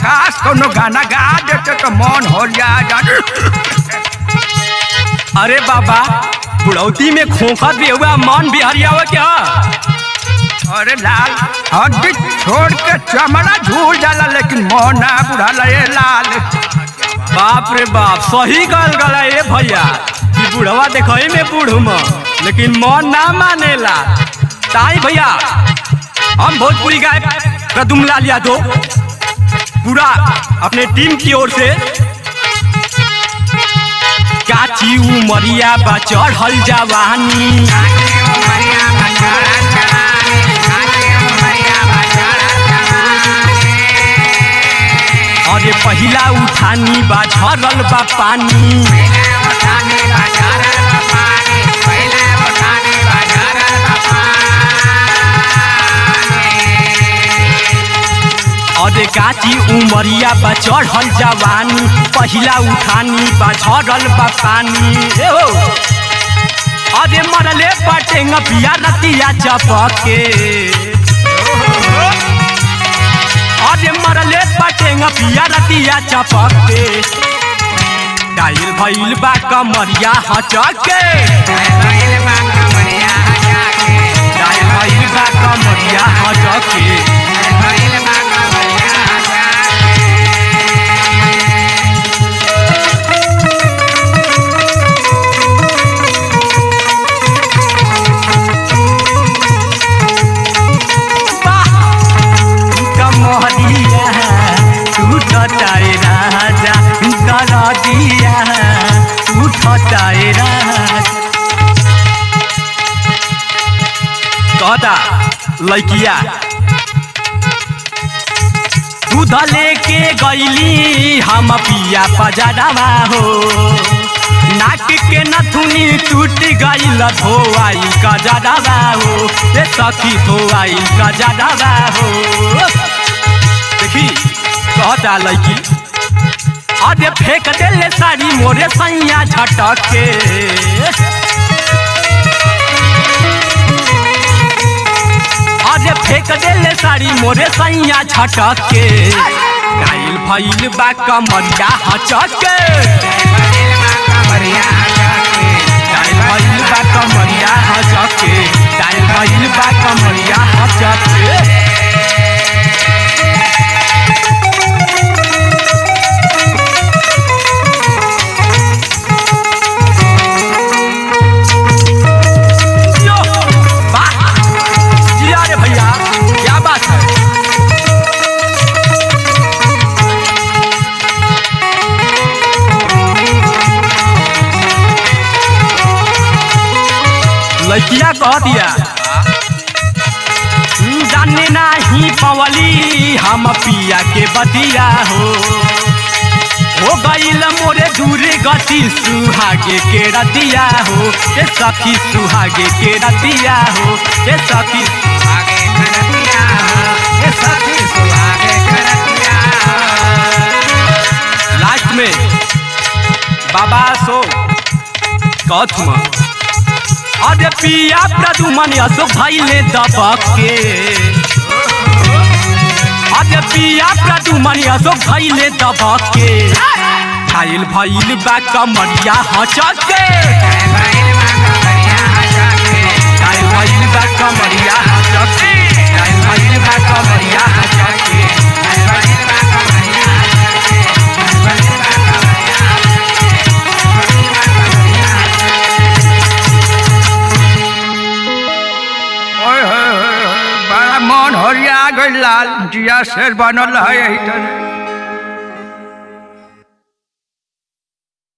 झकास कोनो गाना गा देते तो मन हो जाए। अरे बाबा बुढ़ौती में खोखत भी हुआ मन भी हरियावा क्या? अरे लाल हड्डी छोड़ के चमड़ा झूल जाला लेकिन मन ना बुढ़ाला ये लाल। बाप रे बाप सही गल गला ये भैया कि बुढ़वा देखई में बूढ़ लेकिन मन ना मानेला। ताई भैया हम भोजपुरी गायक प्रदुमलाल यादव पूरा अपने टीम की ओर से काची उमरिया बा चढ़ल जवानी, अरे पहिला उठानी बा झरल बा पानी, अरे काची उमरिया बा चढ़ल जवानी, पहिला उठानी बा झरल बा पानी। अरे मरले पटेंग पिया रतिया चपके, अरे मरले पटेंग पिया रतिया चपके, डायल भइल बा कमरिया हचके, डायल भइल बा कमरिया हचके। कहता लड़किया दूध लेके गईली हम पिया पजाडवा हो, नाक के नथुनी टूट गईल धोआई कजडवा हो, ए सखी धोआई कजडवा हो। देखी कहता लड़की अरे फेंक देले साड़ी मोरे सैया झटके, अरे फेंक देले साड़ी मोरे सैया झटके, डायल भइल बा कमरिया हचके, डायल भइल बा कमरिया हचके, डायल भइल बा कमरिया हचके। लड़किया कह दिया जाने नहीं पवली हम पिया के बतिया हो गईल मोरे दूरे गति सुहागे के रतिया हो, ए सखी सुहागे के रतिया हो, ए सखी सुहागे के रतिया हो, ए सखी सुहागे के रतिया हो। लास्ट में बाबा सो कथुमा अरे पिया प्रदुमन अशोक भइले दबके, अरे पिया प्रदुमन अशोक भइले दबके, डायल भइल बा कमरिया हचके, डायल भइल बा कमरिया हचके, डायल भइल बा कमरिया हचके। बड़ा मन हरिया गई लाल जिया शेर बनल है यही तरह।